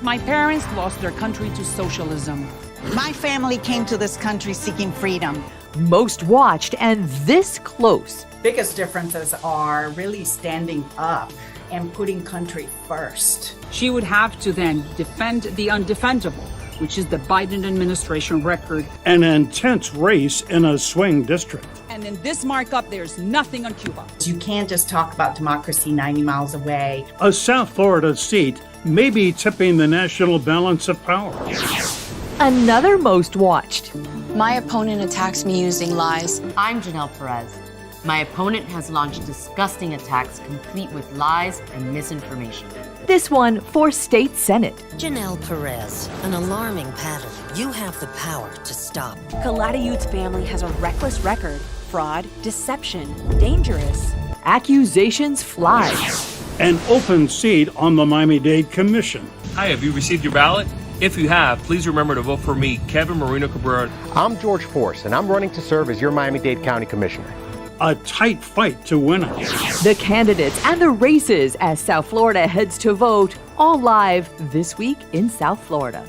My parents lost their country to socialism. My family came to this country seeking freedom. Most watched and this close. Biggest differences are really standing up and putting country first. She would have to then defend the undefendable, which is the Biden administration record. An intense race in a swing district. And in this markup, there's nothing on Cuba. You can't just talk about democracy 90 miles away. A South Florida seat may be tipping the national balance of power. Another most watched. My opponent attacks me using lies. I'm Janelle Perez. My opponent has launched disgusting attacks complete with lies and misinformation. This one for State Senate. Janelle Perez, an alarming pattern you have the power to stop. Calatayud's family has a reckless record. Fraud, deception, dangerous. Accusations fly. An open seat on the Miami-Dade Commission. Hi, have you received your ballot? If you have, please remember to vote for me, Kevin Marino Cabrera. I'm Jorge Fors, and I'm running to serve as your Miami-Dade County Commissioner. A tight fight to win it. The candidates and the races as South Florida heads to vote, all live this week in South Florida.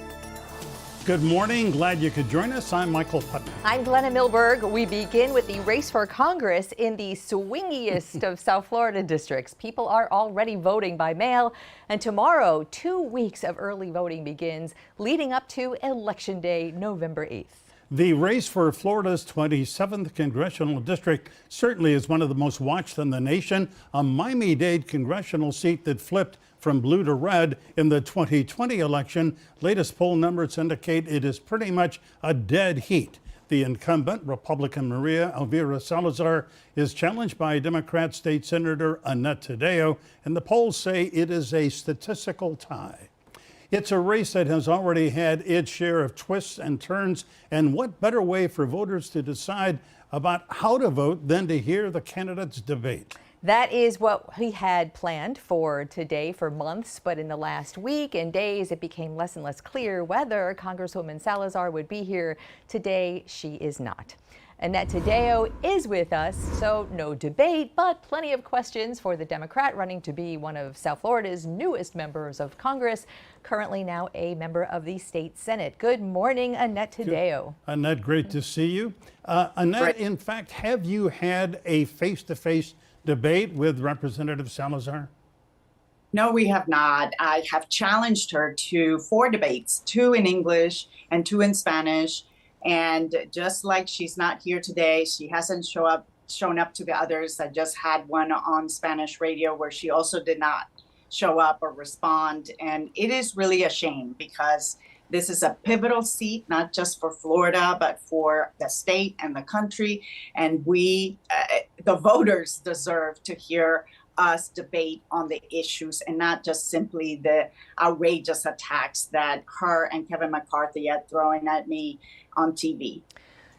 Good morning. Glad you could join us. I'm Michael Putney. I'm Glenna Milberg. We begin with the race for Congress in the swingiest of South Florida districts. People are already voting by mail, and tomorrow, 2 weeks of early voting begins, leading up to Election Day, November 8th. The race for Florida's 27th congressional district certainly is one of the most watched in the nation. A Miami-Dade congressional seat that flipped from blue to red in the 2020 election. Latest poll numbers indicate it is pretty much a dead heat. The incumbent, Republican Maria Elvira Salazar, is challenged by Democrat State Senator Annette Taddeo, and the polls say it is a statistical tie. It's a race that has already had its share of twists and turns, and what better way for voters to decide about how to vote than to hear the candidates debate? That is what we had planned for today for months, but in the last week and days, it became less and less clear whether Congresswoman Salazar would be here. Today, she is not. Annette Taddeo is with us, so no debate, but plenty of questions for the Democrat running to be one of South Florida's newest members of Congress, currently now a member of the State Senate. Good morning, Annette Taddeo. Annette, great to see you. Annette, in fact, have you had a face-to-face debate with Representative Salazar? No, we have not. I have challenged her to 4 debates, 2 in English and 2 in Spanish. And just like she's not here today, she hasn't shown up to the others. I just had one on Spanish radio where she also did not show up or respond. And it is really a shame because this is a pivotal seat, not just for Florida, but for the state and the country. And we, the voters, deserve to hear us debate on the issues and not just simply the outrageous attacks that her and Kevin McCarthy are throwing at me on TV.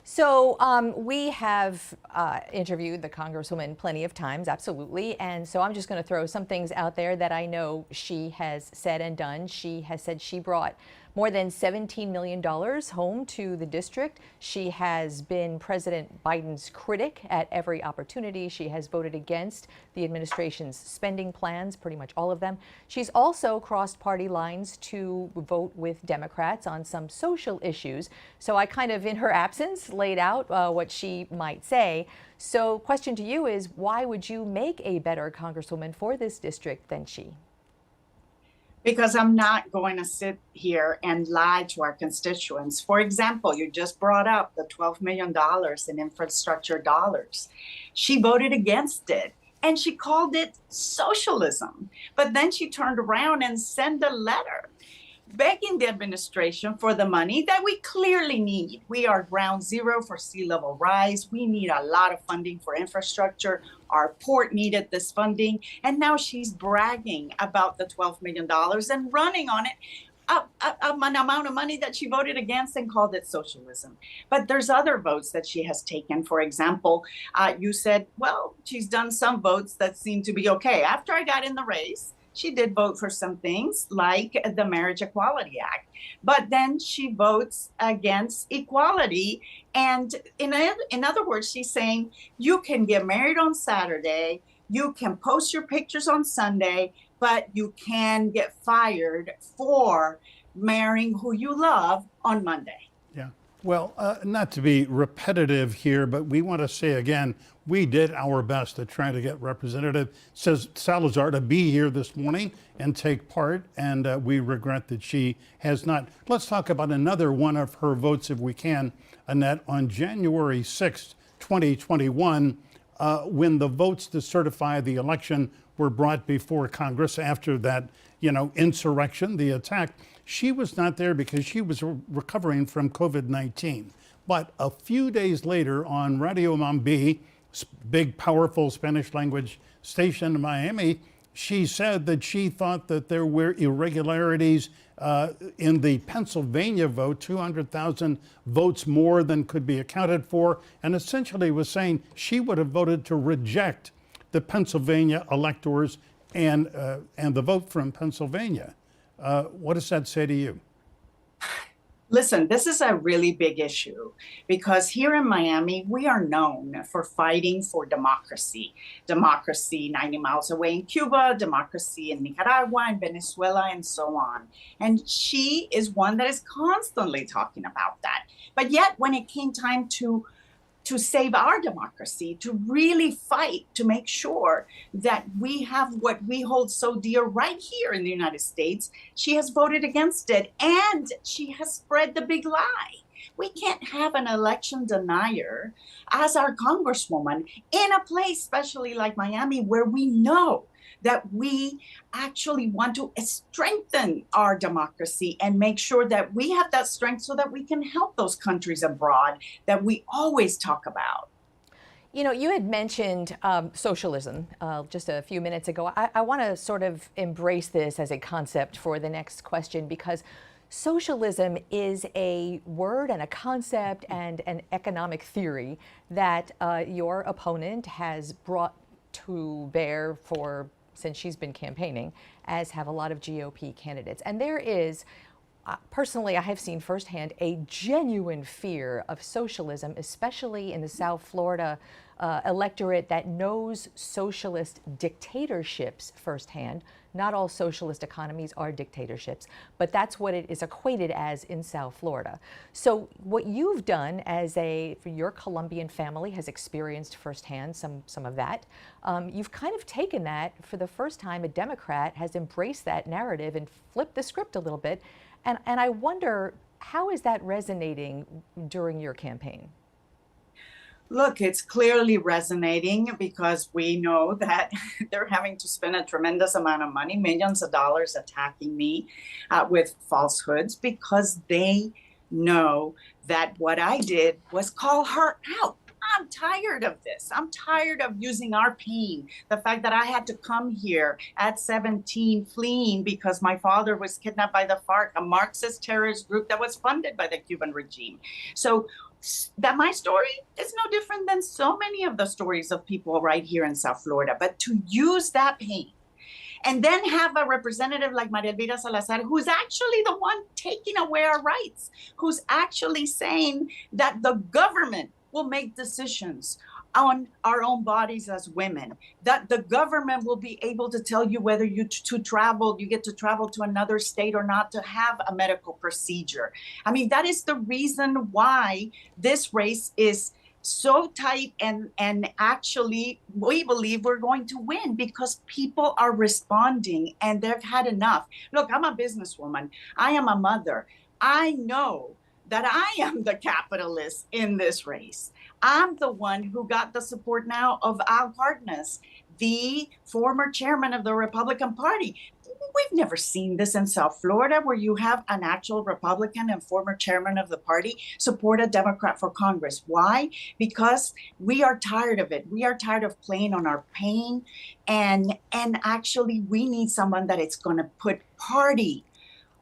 So we have interviewed the Congresswoman plenty of times, absolutely. And so I'm just going to throw some things out there that I know she has said and done. She has said she brought more than $17 million home to the district. She has been President Biden's critic at every opportunity. She has voted against the administration's spending plans, pretty much all of them. She's also crossed party lines to vote with Democrats on some social issues. So I kind of, in her absence, laid out what she might say. So question to you is, why would you make a better Congresswoman for this district than she? Because I'm not going to sit here and lie to our constituents. For example, you just brought up the $12 million in infrastructure dollars. She voted against it and she called it socialism. But then she turned around and sent a letter begging the administration for the money that we clearly need. We are ground zero for sea level rise. We need a lot of funding for infrastructure. Our port needed this funding. And now she's bragging about the $12 million and running on it, an amount of money that she voted against and called it socialism. But there's other votes that she has taken. For example, you said, well, she's done some votes that seem to be okay. After I got in the race, she did vote for some things like the Marriage Equality Act, but then she votes against equality. And in other words, she's saying you can get married on Saturday, You can post your pictures on Sunday, but you can get fired for marrying who you love on Monday. Yeah. Well, not to be repetitive here, but we want to say again, we did our best to try to get Representative Salazar to be here this morning and take part, and we regret that she has not. Let's talk about another one of her votes, if we can, Annette. On January 6th, 2021, when the votes to certify the election were brought before Congress after that, insurrection, the attack, she was not there because she was recovering from COVID-19. But a few days later on Radio Mambi, big, powerful Spanish language station in Miami, she said that she thought that there were irregularities in the Pennsylvania vote, 200,000 votes more than could be accounted for, and essentially was saying she would have voted to reject the Pennsylvania electors and the vote from Pennsylvania. What does that say to you? Listen, this is a really big issue because here in Miami, we are known for fighting for democracy. Democracy 90 miles away in Cuba, democracy in Nicaragua, in Venezuela, and so on. And she is one that is constantly talking about that. But yet, when it came time to save our democracy, to really fight to make sure that we have what we hold so dear right here in the United States, she has voted against it, and she has spread the big lie. We can't have an election denier as our congresswoman in a place, especially like Miami, where we know that we actually want to strengthen our democracy and make sure that we have that strength so that we can help those countries abroad that we always talk about. You had mentioned socialism just a few minutes ago. I want to sort of embrace this as a concept for the next question, because socialism is a word and a concept and an economic theory that your opponent has brought to bear since she's been campaigning, as have a lot of GOP candidates. And there is, personally, I have seen firsthand a genuine fear of socialism, especially in the South Florida electorate that knows socialist dictatorships firsthand. Not all socialist economies are dictatorships, but that's what it is equated as in South Florida. So what you've done for your Colombian family has experienced firsthand some of that. You've kind of taken that, for the first time, a Democrat has embraced that narrative and flipped the script a little bit. And I wonder, how is that resonating during your campaign? Look, it's clearly resonating because we know that they're having to spend a tremendous amount of money, millions of dollars, attacking me with falsehoods, because they know that what I did was call her out. I'm tired of this. I'm tired of using our pain. The fact that I had to come here at 17 fleeing because my father was kidnapped by the FARC, a Marxist terrorist group that was funded by the Cuban regime. So that my story is no different than so many of the stories of people right here in South Florida. But to use that pain and then have a representative like Maria Elvira Salazar, who's actually the one taking away our rights, who's actually saying that the government will make decisions on our own bodies as women, that the government will be able to tell you whether you get to travel to another state or not to have a medical procedure. I mean, that is the reason why this race is so tight, and actually we believe we're going to win because people are responding and they've had enough. Look, I'm a businesswoman. I am a mother. I know that I am the capitalist in this race. I'm the one who got the support now of Al Cardenas, the former chairman of the Republican Party. We've never seen this in South Florida, where you have an actual Republican and former chairman of the party support a Democrat for Congress. Why? Because we are tired of it. We are tired of playing on our pain. And actually, we need someone that it's going to put party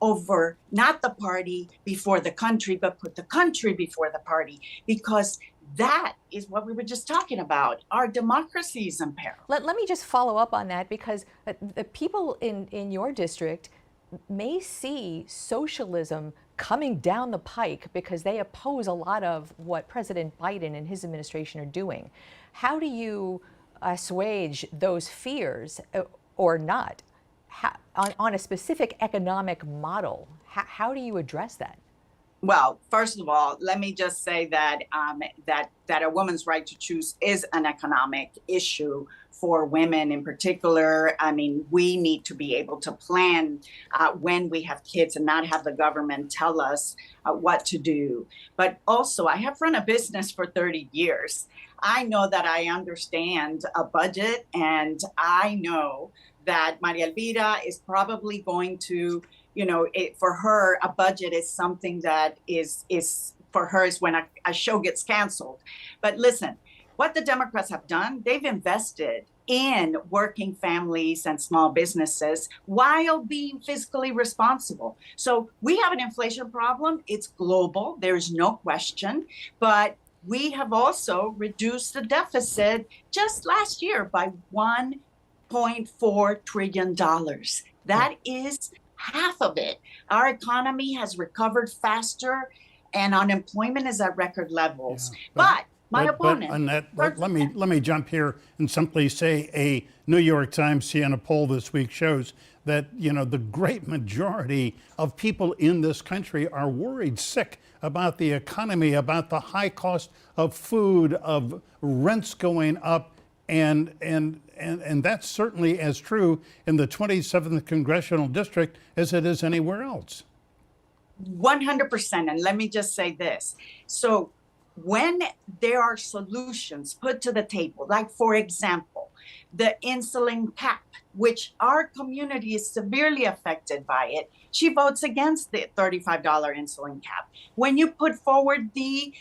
over, not the party before the country, but put the country before the party, because that is what we were just talking about. Our democracy is in peril. Let me just follow up on that, because the people in your district may see socialism coming down the pike because they oppose a lot of what President Biden and his administration are doing. How do you assuage those fears or not? On a specific economic model, how do you address that? Well, first of all, let me just say that that a woman's right to choose is an economic issue for women in particular. I mean, we need to be able to plan when we have kids and not have the government tell us what to do. But also, I have run a business for 30 years. I know that I understand a budget, and I know that Maria Elvira is probably going to, for her, a budget is something that is for her is when a show gets canceled. But listen, what the Democrats have done, they've invested in working families and small businesses while being fiscally responsible. So we have an inflation problem. It's global. There's no question. But we have also reduced the deficit just last year by $1.4 trillion. That is half of it. Our economy has recovered faster and unemployment is at record levels. Yeah, but Annette, let me jump here and simply say a New York Times Siena poll this week shows that, the great majority of people in this country are worried sick about the economy, about the high cost of food, of rents going up, and that's certainly as true in the 27th Congressional District as it is anywhere else. 100%. And let me just say this. So when there are solutions put to the table, like, for example, the insulin cap, which our community is severely affected by it, she votes against the $35 insulin cap. When you put forward the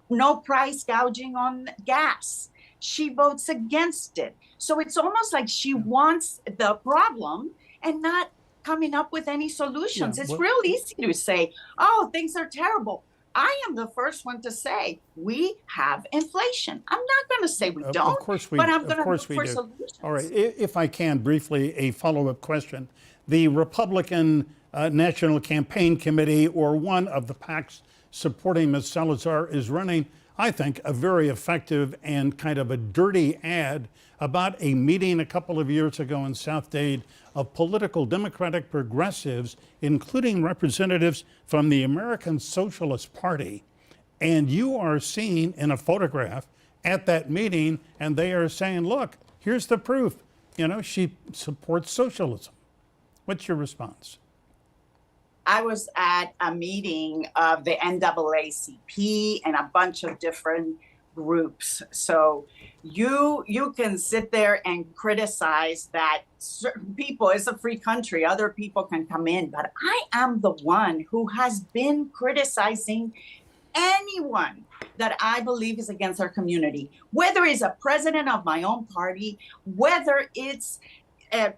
no price gouging on gas, she votes against it. So it's almost like she wants the problem and not coming up with any solutions. It's real easy to say, oh, things are terrible. I am the first one to say we have inflation. I'm not going to say we don't, of course we, but I'm going to look for do. solutions. All right, if I can briefly, a follow-up question. The Republican National Campaign Committee, or one of the PACs supporting Ms. Salazar, is running, I think, a very effective and kind of a dirty ad about a meeting a couple of years ago in South Dade of political Democratic progressives, including representatives from the American Socialist Party. And you are seen in a photograph at that meeting, and they are saying, look, here's the proof. She supports socialism. What's your response? I was at a meeting of the NAACP and a bunch of different groups. So you can sit there and criticize that certain people, it's a free country, other people can come in, but I am the one who has been criticizing anyone that I believe is against our community, whether it's a president of my own party, whether it's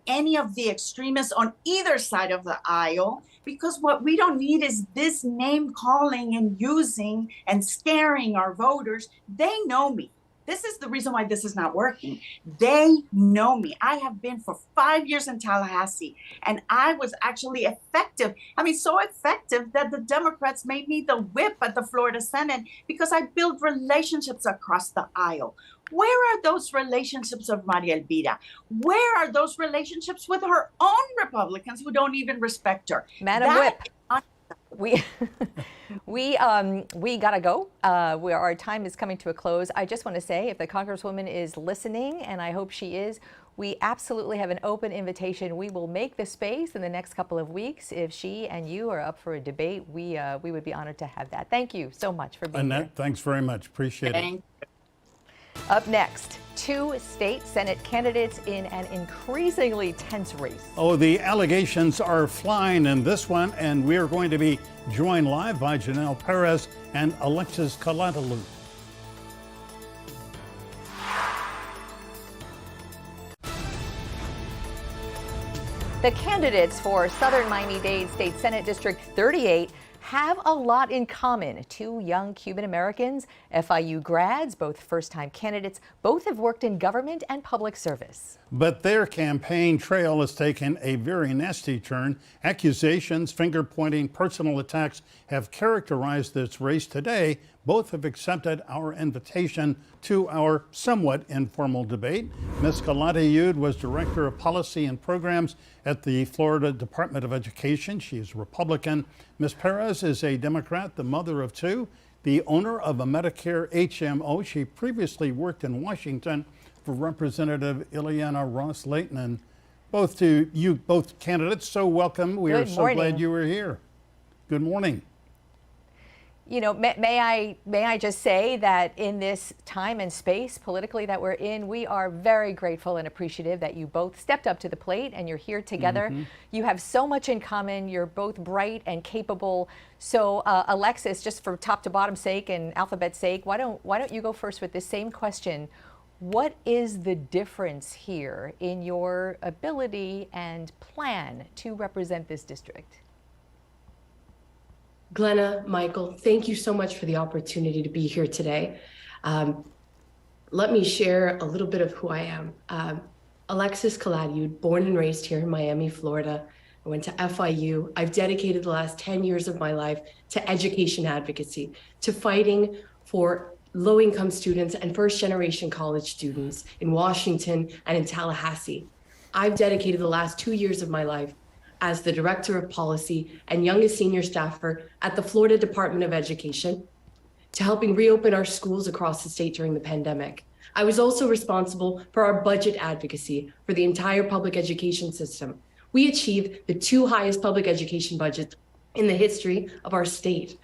any of the extremists on either side of the aisle, because what we don't need is this name calling and using and scaring our voters. They know me. This is the reason why this is not working. They know me. I have been for 5 years in Tallahassee, and I was actually effective. I mean, so effective that the Democrats made me the whip at the Florida Senate because I built relationships across the aisle. Where are those relationships of Maria Elvira? Where are those relationships with her own Republicans who don't even respect her? Madam Whip, we gotta go. Our time is coming to a close. I just want to say, if the Congresswoman is listening, and I hope she is, we absolutely have an open invitation. We will make the space in the next couple of weeks. If she and you are up for a debate, we would be honored to have that. Thank you so much for being Annette, here. thanks very much. Appreciate it. Up next, 2 state Senate candidates in an increasingly tense race. Oh, the allegations are flying in this one, and we are going to be joined live by Janelle Perez and Alexis Calatayud. The candidates for Southern Miami-Dade State Senate District 38 have a lot in common. 2 young Cuban Americans, FIU grads, both first-time candidates, both have worked in government and public service. But their campaign trail has taken a very nasty turn. Accusations, finger-pointing, personal attacks have characterized this race today. Both have accepted our invitation to our somewhat informal debate. Ms. Calatayud was Director of Policy and Programs at the Florida Department of Education. She is Republican. Ms. Perez is a Democrat, the mother of two, the owner of a Medicare HMO. She previously worked in Washington for Representative Ileana Ross-Layton. And both candidates, so welcome. We are so glad you were here. Good morning. You know, may I just say that in this time and space politically that we're in, we are very grateful and appreciative that you both stepped up to the plate and you're here together. You have so much in common. You're both bright and capable. So Alexis, just for top to bottom sake and alphabet sake, why don't you go first with this same question? What is the difference here in your ability and plan to represent this district? Glenna, Michael, thank you so much for the opportunity to be here today. Let me share a little bit of who I am. Alexis Calatayud, born and raised here in Miami, Florida. I went to FIU. I've dedicated the last 10 years of my life to education advocacy, to fighting for low-income students and first-generation college students in Washington and in Tallahassee. I've dedicated the last 2 years of my life as the Director of Policy and youngest senior staffer at the Florida Department of Education to helping reopen our schools across the state during the pandemic. I was also responsible for our budget advocacy for the entire public education system. We achieved the 2 highest public education budgets in the history of our state.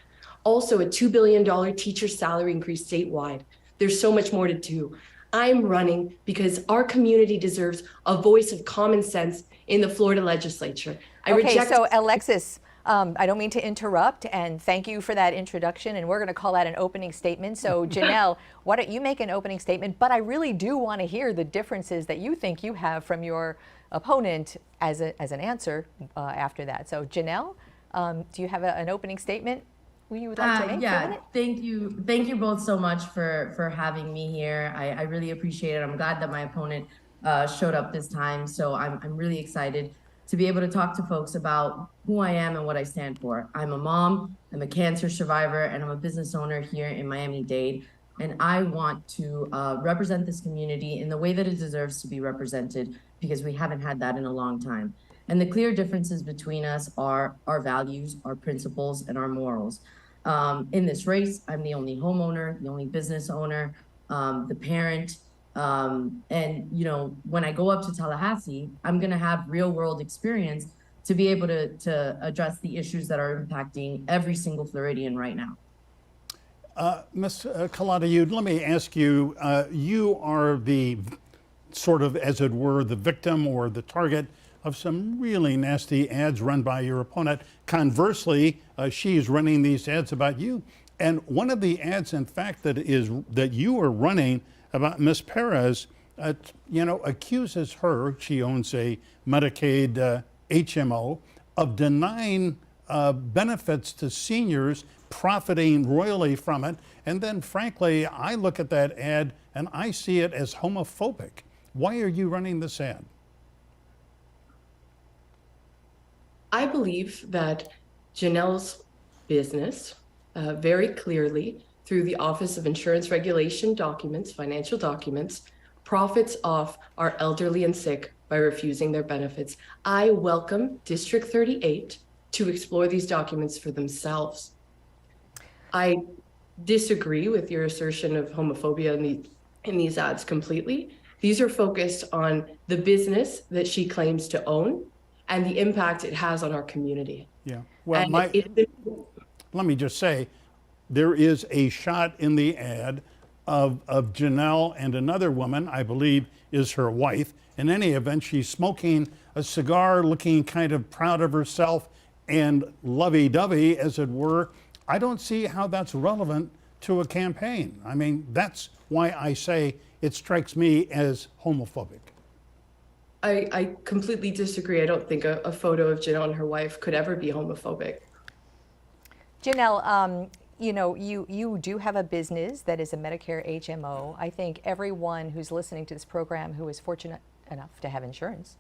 Also a $2 billion teacher salary increase statewide. There's so much more to do. I'm running because our community deserves a voice of common sense in the Florida legislature. So Alexis, I don't mean to interrupt, and thank you for that introduction, and we're going to call that an opening statement. So Janelle, why don't you make an opening statement? But I really do want to hear the differences that you think you have from your opponent as an answer after that. So Janelle, do you have an opening statement you would like to make? Yeah, thank you both so much for having me here. I really appreciate it. I'm glad that my opponent showed up this time. So I'm really excited to be able to talk to folks about who I am and what I stand for. I'm a mom, I'm a cancer survivor, and I'm a business owner here in Miami-Dade. And I want to represent this community in the way that it deserves to be represented, because we haven't had that in a long time. And the clear differences between us are our values, our principles, and our morals. In this race, I'm the only homeowner, the only business owner, the parent. And, you know, when I go up to Tallahassee, I'm going to have real world experience to be able to address the issues that are impacting every single Floridian right now. Ms. Calatayud, let me ask you, you are the sort of, as it were, the victim or the target of some really nasty ads run by your opponent. Conversely, she's running these ads about you. And one of the ads, in fact, that you are running about Ms. Perez, accuses her, she owns a Medicaid HMO, of denying benefits to seniors, profiting royally from it. And then, frankly, I look at that ad and I see it as homophobic. Why are you running this ad? I believe that Janelle's business very clearly, through the Office of Insurance Regulation documents, financial documents, profits off our elderly and sick by refusing their benefits. I welcome District 38 to explore these documents for themselves. I disagree with your assertion of homophobia in these ads completely. These are focused on the business that she claims to own and the impact it has on our community. Yeah, well, let me just say, there is a shot in the ad of Janelle and another woman, I believe is her wife. In any event, she's smoking a cigar, looking kind of proud of herself and lovey-dovey, as it were. I don't see how that's relevant to a campaign. I mean, that's why I say it strikes me as homophobic. I completely disagree. I don't think a photo of Janelle and her wife could ever be homophobic. Janelle, you do have a business that is a Medicare HMO. I think everyone who's listening to this program who is fortunate enough to have insurance,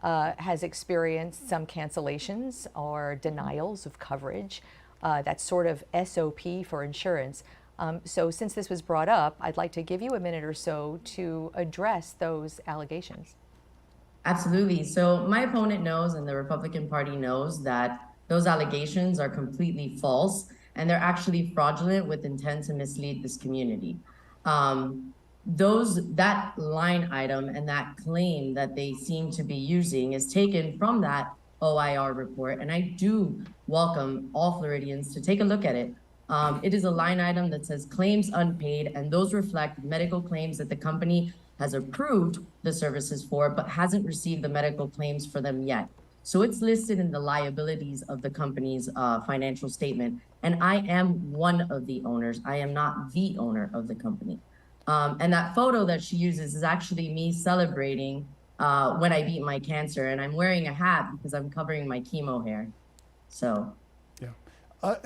has experienced some cancellations or denials of coverage. That's sort of SOP for insurance. So since this was brought up, I'd like to give you a minute or so to address those allegations. Absolutely. So my opponent knows, and the Republican Party knows, that those allegations are completely false, and they're actually fraudulent with intent to mislead this community. That line item and that claim that they seem to be using is taken from that OIR report, and I do welcome all Floridians to take a look at it. It is a line item that says claims unpaid, and those reflect medical claims that the company has approved the services for, but hasn't received the medical claims for them yet. So it's listed in the liabilities of the company's financial statement. And I am one of the owners. I am not the owner of the company. And that photo that she uses is actually me celebrating when I beat my cancer. And I'm wearing a hat because I'm covering my chemo hair. So. Yeah.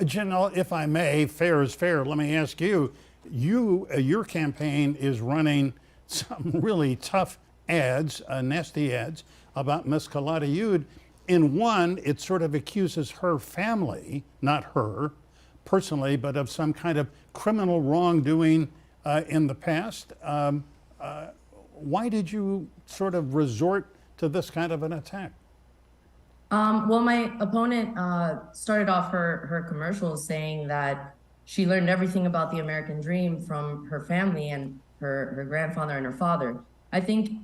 Janelle, if I may, fair is fair. Let me ask you, your campaign is running some really tough ads, nasty ads about Miss Calatayud. In one, it sort of accuses her family, not her personally, but of some kind of criminal wrongdoing in the past. Why did you sort of resort to this kind of an attack? Well, my opponent started off her commercial saying that she learned everything about the American dream from her family and her grandfather and her father. I think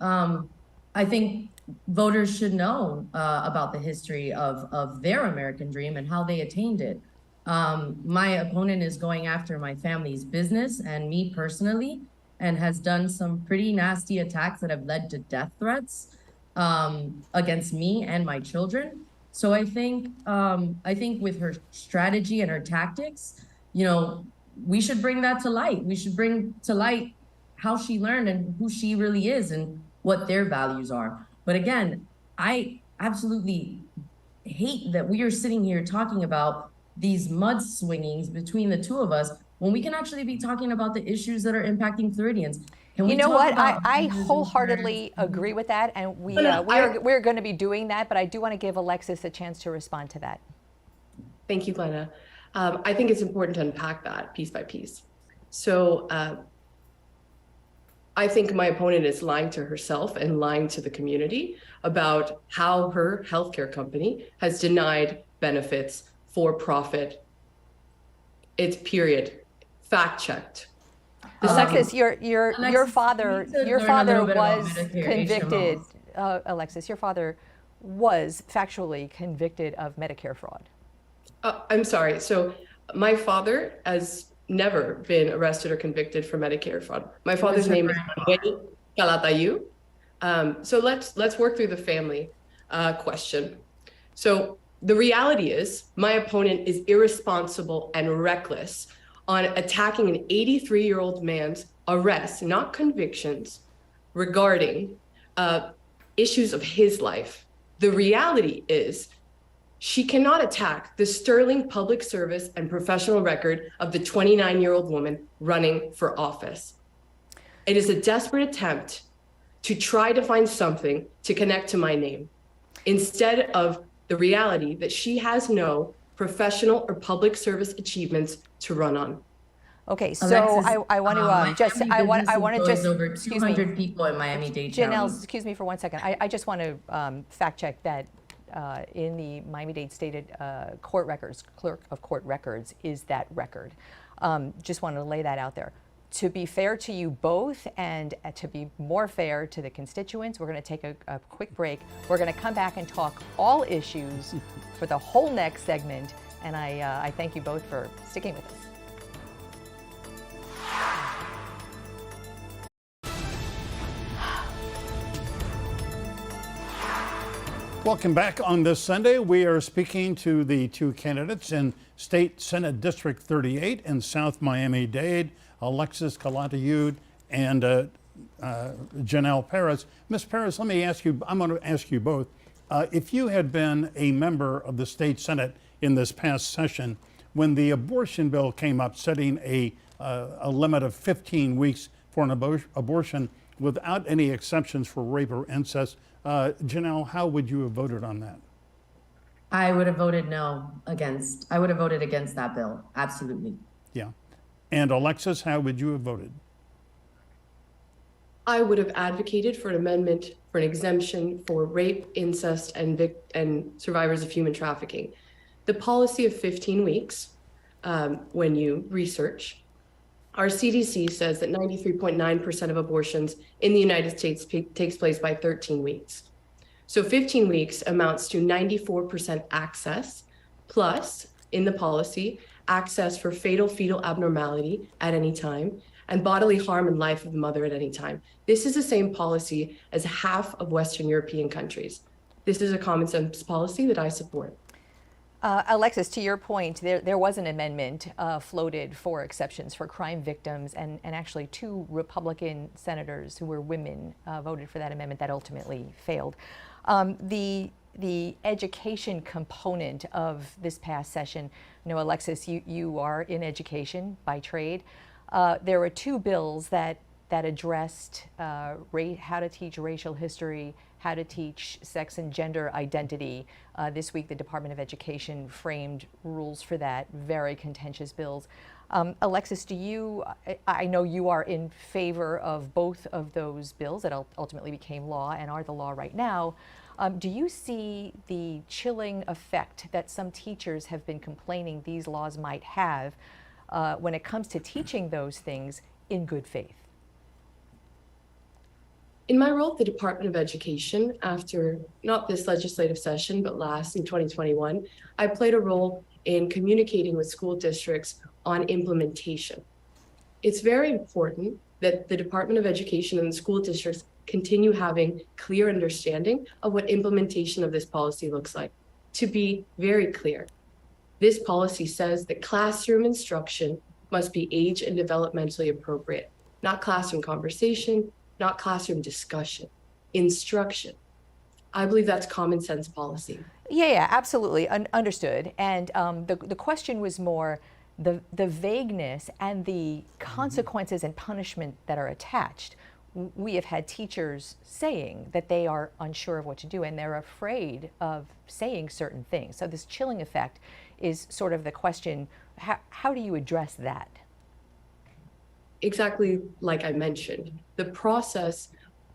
voters should know about the history of their American dream and how they attained it. My opponent is going after my family's business and me personally, and has done some pretty nasty attacks that have led to death threats against me and my children. So I think with her strategy and her tactics, we should bring that to light. We should bring to light how she learned and who she really is and what their values are. But again, I absolutely hate that we are sitting here talking about these mudslingings between the two of us when we can actually be talking about the issues that are impacting Floridians. You know what? I wholeheartedly agree with that, and we're going to be doing that, but I do want to give Alexis a chance to respond to that. Thank you, Glenna. I think it's important to unpack that piece by piece. So I think my opponent is lying to herself and lying to the community about how her healthcare company has denied benefits for profit. It's period. Fact checked. Alexis, your father was convicted. Alexis, your father was factually convicted of Medicare fraud. I'm sorry. So my father has never been arrested or convicted for Medicare fraud. My father's name is Calatayud. So let's work through the family question. So the reality is my opponent is irresponsible and reckless on attacking an 83-year-old man's arrest, not convictions, regarding issues of his life. The reality is she cannot attack the sterling public service and professional record of the 29-year-old woman running for office. It is a desperate attempt to try to find something to connect to my name, instead of the reality that she has no professional or public service achievements to run on. Okay, so Alexis, I want to I want to just over 200 people in Miami-Dade County. Janelle, excuse me for 1 second. I just want to fact check that in the Miami-Dade State Court Records, Clerk of Court Records is that record. Just want to lay that out there. To be fair to you both and to be more fair to the constituents, we're going to take a quick break. We're going to come back and talk all issues for the whole next segment. And I thank you both for sticking with us. Welcome back. On this Sunday, we are speaking to the two candidates in State Senate District 38 in South Miami-Dade, Alexis Calatayud and Janelle Perez. Ms. Perez, let me ask you, I'm going to ask you both, if you had been a member of the State Senate in this past session, when the abortion bill came up setting a limit of 15 weeks for an abortion, without any exceptions for rape or incest. Janelle, how would you have voted on that? I would have voted no against. I would have voted against that bill. Absolutely. Yeah. And Alexis, how would you have voted? I would have advocated for an amendment for an exemption for rape, incest, and survivors of human trafficking. The policy of 15 weeks, when you research, our CDC says that 93.9% of abortions in the United States takes place by 13 weeks. So 15 weeks amounts to 94% access, plus, in the policy, access for fatal fetal abnormality at any time, and bodily harm and life of the mother at any time. This is the same policy as half of Western European countries. This is a common sense policy that I support. Alexis, to your point, there was an amendment floated for exceptions for crime victims, and actually 2 Republican senators who were women voted for that amendment that ultimately failed. The education component of this past session, I know, Alexis, you are in education by trade. There were 2 bills that addressed how to teach racial history, how to teach sex and gender identity. This week, the Department of Education framed rules for that, very contentious bills. Alexis, I know you are in favor of both of those bills that ultimately became law and are the law right now. Do you see the chilling effect that some teachers have been complaining these laws might have when it comes to teaching those things in good faith? In my role at the Department of Education, after not this legislative session, but last in 2021, I played a role in communicating with school districts on implementation. It's very important that the Department of Education and the school districts continue having clear understanding of what implementation of this policy looks like. To be very clear, this policy says that classroom instruction must be age and developmentally appropriate, not classroom conversation, not classroom discussion, instruction. I believe that's common sense policy. Yeah, absolutely, understood. And the question was more the vagueness and the consequences and punishment that are attached. We have had teachers saying that they are unsure of what to do and they're afraid of saying certain things. So this chilling effect is sort of the question, how do you address that? Exactly like I mentioned, the process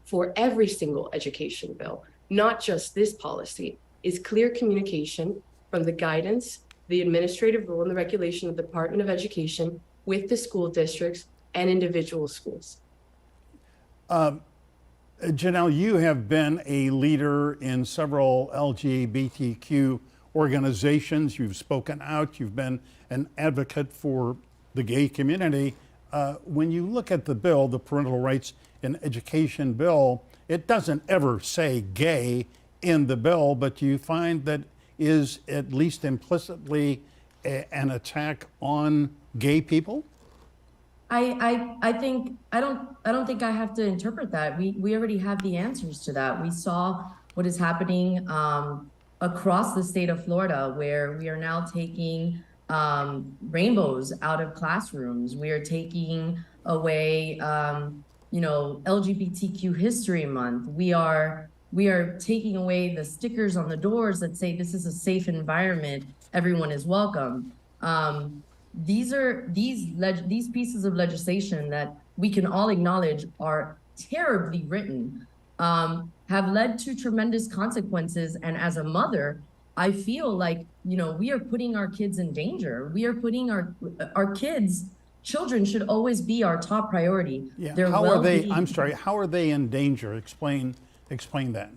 for every single education bill, not just this policy, is clear communication from the guidance, the administrative rule and the regulation of the Department of Education with the school districts and individual schools. Janelle, you have been a leader in several LGBTQ organizations. You've spoken out. You've been an advocate for the gay community. When you look at the bill, the Parental Rights in Education bill, it doesn't ever say gay in the bill, but you find that is at least implicitly an attack on gay people? I don't think I have to interpret that. We already have the answers to that. We saw what is happening across the state of Florida, where we are now taking rainbows out of classrooms. We are taking away, LGBTQ History Month. We are taking away the stickers on the doors that say this is a safe environment, everyone is welcome. These pieces of legislation that we can all acknowledge are terribly written, have led to tremendous consequences. And as a mother, I feel like, we are putting our kids in danger. We are putting our children should always be our top priority. Yeah. How are they in danger? Explain that.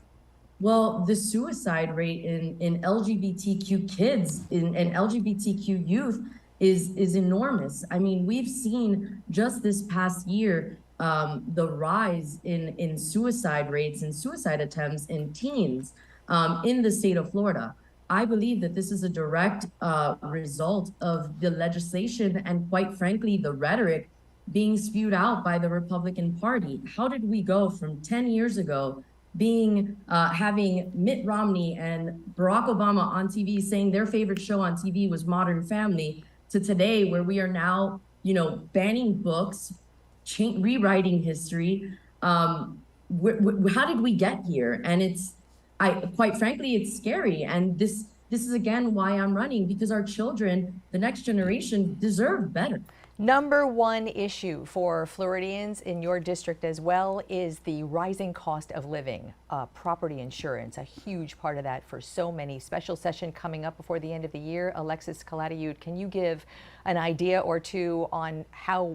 Well, the suicide rate in LGBTQ kids and LGBTQ youth is enormous. I mean, we've seen just this past year the rise in suicide rates and suicide attempts in teens in the state of Florida. I believe that this is a direct result of the legislation and, quite frankly, the rhetoric being spewed out by the Republican Party. How did we go from 10 years ago having Mitt Romney and Barack Obama on TV saying their favorite show on TV was Modern Family, to today where we are now, banning books, rewriting history, How did we get here? And quite frankly, it's scary. And this is again why I'm running, because our children, the next generation, deserve better. Number one issue for Floridians in your district as well is the rising cost of living. Property insurance, a huge part of that for so many. Special session coming up before the end of the year. Alexis, Calatayud, can you give an idea or two on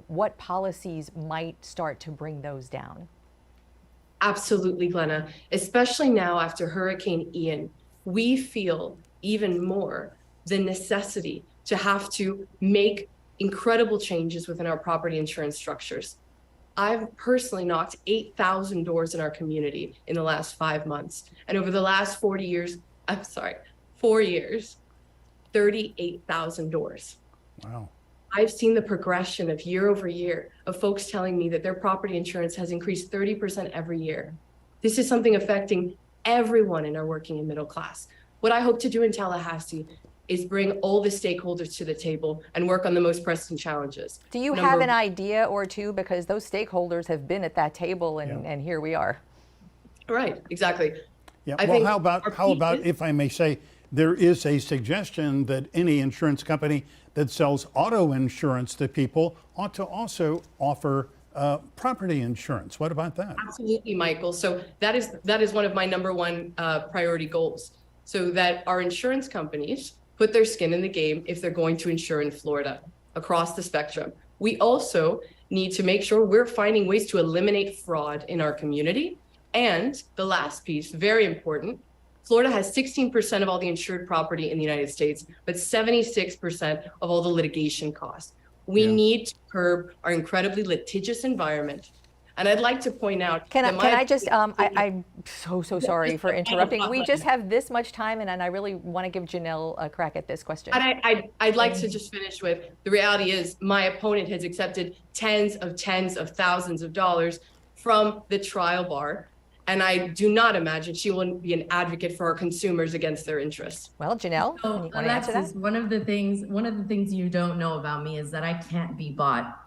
what policies might start to bring those down? Absolutely, Glenna. Especially now after Hurricane Ian, we feel even more the necessity to have to make incredible changes within our property insurance structures. I've personally knocked 8,000 doors in our community in the last 5 months. And over the last 4 years, 38,000 doors. Wow. I've seen the progression of year over year of folks telling me that their property insurance has increased 30% every year. This is something affecting everyone in our working and middle class. What I hope to do in Tallahassee is bring all the stakeholders to the table and work on the most pressing challenges. Do you have an idea or two? Because those stakeholders have been at that table and here we are. Right, exactly. Yeah. Well, how about if I may say, there is a suggestion that any insurance company that sells auto insurance to people ought to also offer property insurance. What about that? Absolutely, Michael. So that is one of my number one priority goals, so that our insurance companies put their skin in the game if they're going to insure in Florida across the spectrum. We also need to make sure we're finding ways to eliminate fraud in our community. And the last piece, very important, Florida has 16% of all the insured property in the United States, but 76% of all the litigation costs. We need to curb our incredibly litigious environment. And I'd like to point out— I'm so sorry for interrupting. We just have this much time, and I really want to give Janelle a crack at this question. I'd like to just finish with, the reality is my opponent has accepted tens of thousands of dollars from the trial bar. And I do not imagine she will be an advocate for our consumers against their interests. Well, Janelle, Alexis, one of the things you don't know about me is that I can't be bought.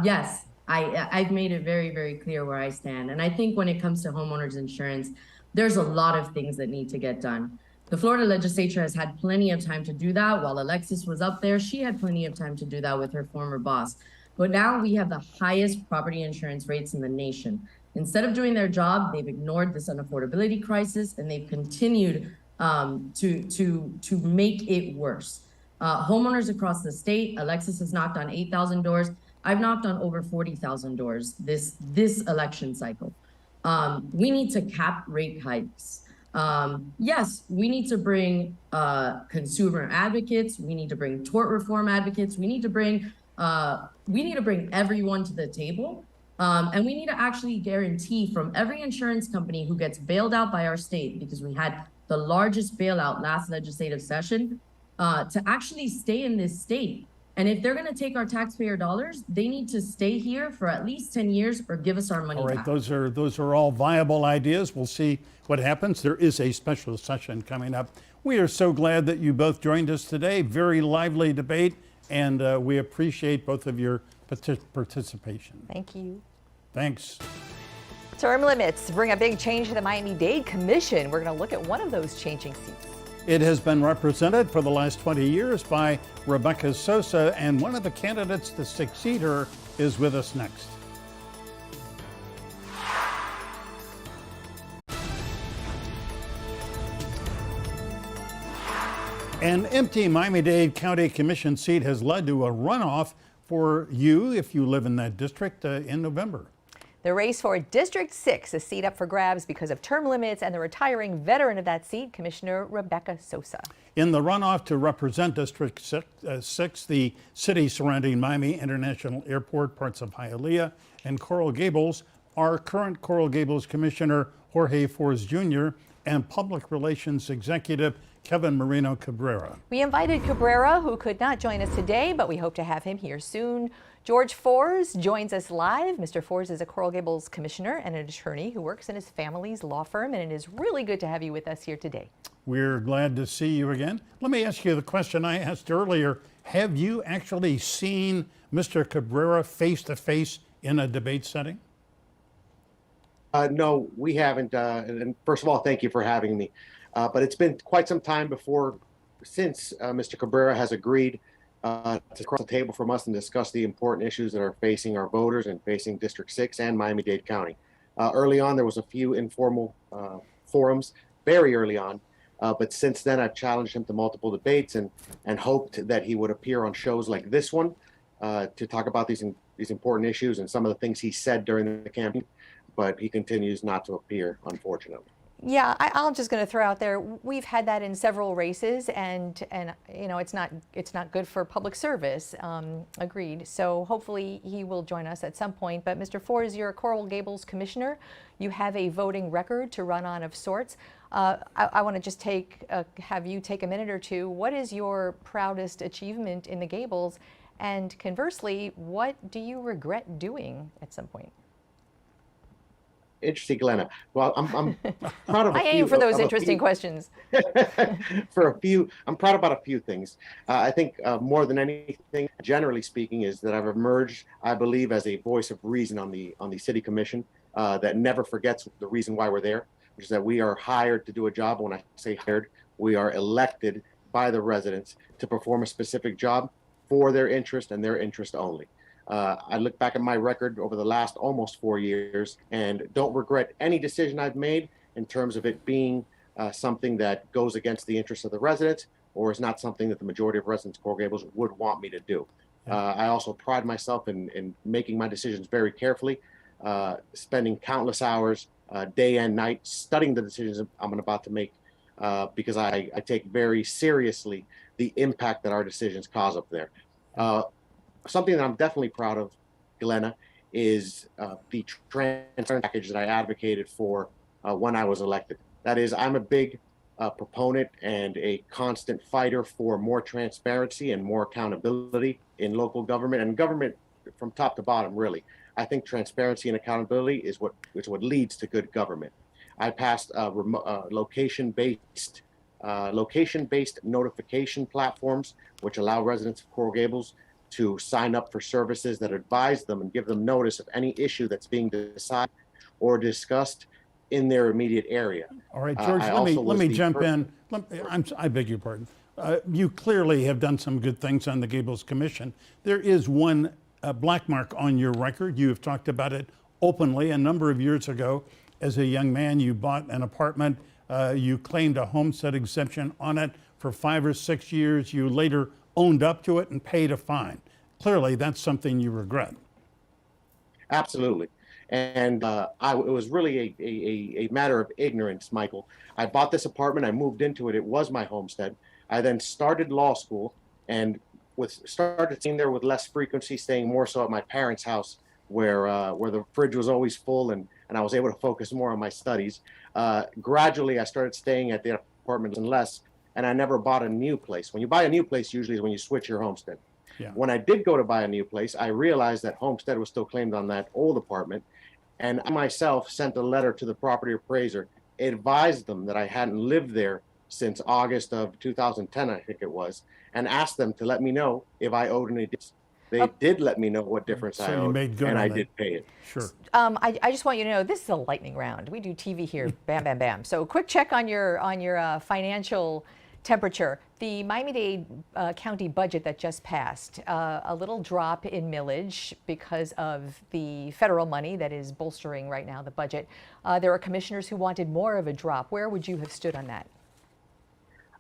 Yes, I've made it very, very clear where I stand. And I think when it comes to homeowners insurance, there's a lot of things that need to get done. The Florida legislature has had plenty of time to do that. While Alexis was up there, she had plenty of time to do that with her former boss. But now we have the highest property insurance rates in the nation. Instead of doing their job, they've ignored this unaffordability crisis, and they've continued to make it worse. Homeowners across the state, Alexis has knocked on 8,000 doors. I've knocked on over 40,000 doors this election cycle. We need to cap rate hikes. Yes, we need to bring consumer advocates. We need to bring tort reform advocates. We need to bring everyone to the table. And we need to actually guarantee from every insurance company who gets bailed out by our state, because we had the largest bailout last legislative session, to actually stay in this state. And if they're going to take our taxpayer dollars, they need to stay here for at least 10 years or give us our money back. All right, those are all viable ideas. We'll see what happens. There is a special session coming up. We are so glad that you both joined us today. Very lively debate, and we appreciate both of your participation. Thank you. Thanks. Term limits bring a big change to the Miami-Dade Commission. We're going to look at one of those changing seats. It has been represented for the last 20 years by Rebecca Sosa, and one of the candidates to succeed her is with us next. An empty Miami-Dade County Commission seat has led to a runoff for you if you live in that district in November. The race for District 6, a seat up for grabs because of term limits, and the retiring veteran of that seat, Commissioner Rebecca Sosa. In the runoff to represent District 6, the city surrounding Miami International Airport, parts of Hialeah, and Coral Gables, are current Coral Gables Commissioner Jorge Fors Jr. and Public Relations Executive Kevin Marino Cabrera. We invited Cabrera, who could not join us today, but we hope to have him here soon. George Fors joins us live. Mr. Fors is a Coral Gables commissioner and an attorney who works in his family's law firm, and it is really good to have you with us here today. We're glad to see you again. Let me ask you the question I asked earlier. Have you actually seen Mr. Cabrera face to face in a debate setting? No, we haven't. And first of all, thank you for having me. But it's been quite some time since Mr. Cabrera has agreed to cross the table from us and discuss the important issues that are facing our voters and facing District 6 and Miami-Dade County. Early on, there was a few informal forums, very early on. But since then, I've challenged him to multiple debates and hoped that he would appear on shows like this one to talk about these important issues and some of the things he said during the campaign. But he continues not to appear, unfortunately. Yeah, I'm just going to throw out there, we've had that in several races, and you know, it's not good for public service. Agreed. So hopefully he will join us at some point. But Mr. Fors, you're a Coral Gables commissioner. You have a voting record to run on of sorts. I want to just have you take a minute or two. What is your proudest achievement in the Gables? And conversely, what do you regret doing at some point? Interesting, Glenna. Well, I'm proud of. I aim for those interesting questions. I'm proud about a few things. I think more than anything, generally speaking, is that I've emerged, I believe, as a voice of reason on the city commission that never forgets the reason why we're there, which is that we are hired to do a job. When I say hired, we are elected by the residents to perform a specific job for their interest and their interest only. I look back at my record over the last almost 4 years and don't regret any decision I've made in terms of it being something that goes against the interests of the residents or is not something that the majority of residents of Coral Gables would want me to do. I also pride myself in making my decisions very carefully, spending countless hours, day and night, studying the decisions I'm about to make because I take very seriously the impact that our decisions cause up there. Something that I'm definitely proud of, Glenna, is the transparency package that I advocated for when I was elected. That is, I'm a big proponent and a constant fighter for more transparency and more accountability in local government and government from top to bottom, really. I think transparency and accountability is what leads to good government. I passed location-based notification platforms, which allow residents of Coral Gables to sign up for services that advise them and give them notice of any issue that's being decided or discussed in their immediate area. All right, George, let me jump in. I beg your pardon. You clearly have done some good things on the Gables Commission. There is one black mark on your record. You have talked about it openly. A number of years ago, as a young man, you bought an apartment. You claimed a homestead exemption on it for 5 or 6 years. You later owned up to it and paid a fine. Clearly, that's something you regret. Absolutely. And it was really a matter of ignorance, Michael. I bought this apartment. I moved into it. It was my homestead. I then started law school and started staying there with less frequency, staying more so at my parents' house where the fridge was always full and I was able to focus more on my studies. Gradually, I started staying at the apartment less, and I never bought a new place. When you buy a new place, usually is when you switch your homestead. Yeah. When I did go to buy a new place, I realized that homestead was still claimed on that old apartment. And I myself sent a letter to the property appraiser, advised them that I hadn't lived there since August of 2010, I think it was, and asked them to let me know if I owed any difference. They did let me know what difference I owed, and I did pay it. Sure. I just want you to know, this is a lightning round. We do TV here, bam, bam, bam. So quick check on your financial temperature. The Miami-Dade County budget that just passed, a little drop in millage because of the federal money that is bolstering right now the budget. There are commissioners who wanted more of a drop. Where would you have stood on that?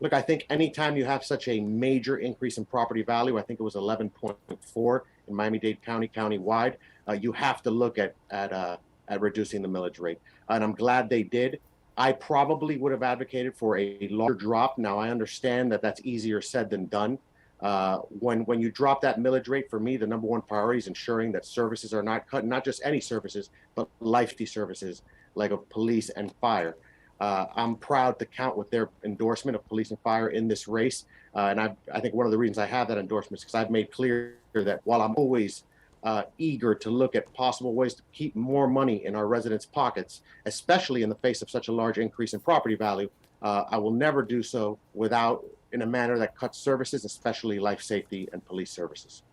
Look, I think anytime you have such a major increase in property value, I think it was 11.4 in Miami-Dade County, countywide, you have to look at reducing the millage rate. And I'm glad they did. I probably would have advocated for a larger drop. Now, I understand that that's easier said than done. When you drop that millage rate, for me, the number one priority is ensuring that services are not cut, not just any services, but lifestyle services like of police and fire. I'm proud to count with their endorsement of police and fire in this race. And I think one of the reasons I have that endorsement is because I've made clear that while I'm always eager to look at possible ways to keep more money in our residents' pockets, especially in the face of such a large increase in property value, I will never do so in a manner that cuts services, especially life safety and police services.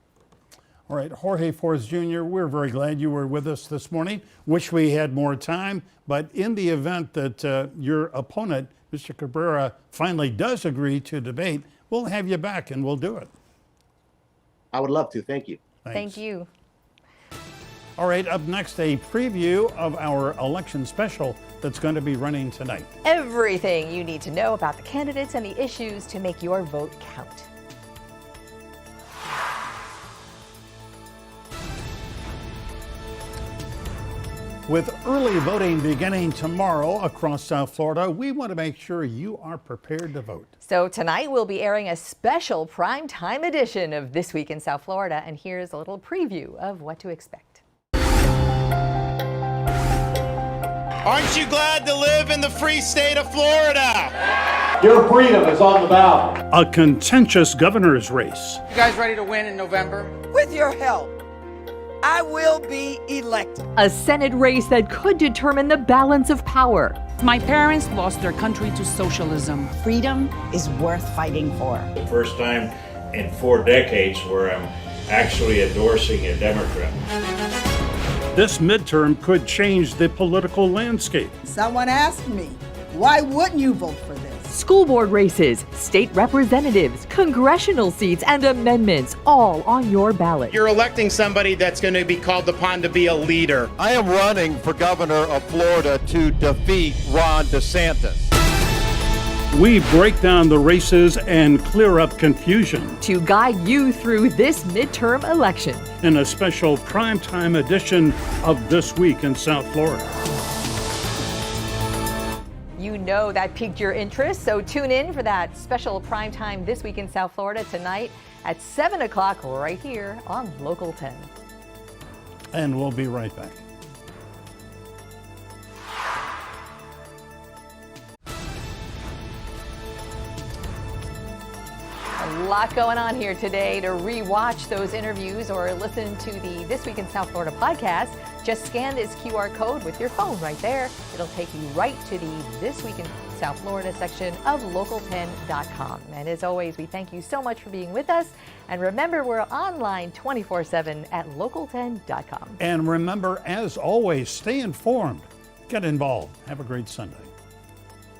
All right, Jorge Fors Jr., we're very glad you were with us this morning. Wish we had more time, but in the event that your opponent, Mr. Cabrera, finally does agree to debate, we'll have you back and we'll do it. I would love to. Thank you. Thanks. Thank you. All right, up next, a preview of our election special that's going to be running tonight. Everything you need to know about the candidates and the issues to make your vote count. With early voting beginning tomorrow across South Florida, we want to make sure you are prepared to vote. So tonight we'll be airing a special primetime edition of This Week in South Florida, and here's a little preview of what to expect. Aren't you glad to live in the free state of Florida? Your freedom is on the ballot. A contentious governor's race. You guys ready to win in November? With your help, I will be elected. A Senate race that could determine the balance of power. My parents lost their country to socialism. Freedom is worth fighting for. The first time in 4 decades where I'm actually endorsing a Democrat. This midterm could change the political landscape. Someone asked me, why wouldn't you vote for this? School board races, state representatives, congressional seats, and amendments all on your ballot. You're electing somebody that's going to be called upon to be a leader. I am running for governor of Florida to defeat Ron DeSantis. We break down the races and clear up confusion to guide you through this midterm election in a special primetime edition of This Week in South Florida. You know that piqued your interest, so tune in for that special primetime This Week in South Florida tonight at 7 o'clock right here on Local 10. And we'll be right back. A lot going on here today. To re-watch those interviews or listen to the This Week in South Florida podcast, just scan this QR code with your phone right there. It'll take you right to the This Week in South Florida section of local10.com. And as always, we thank you so much for being with us. And remember, we're online 24/7 at local10.com. And remember, as always, stay informed, get involved. Have a great Sunday.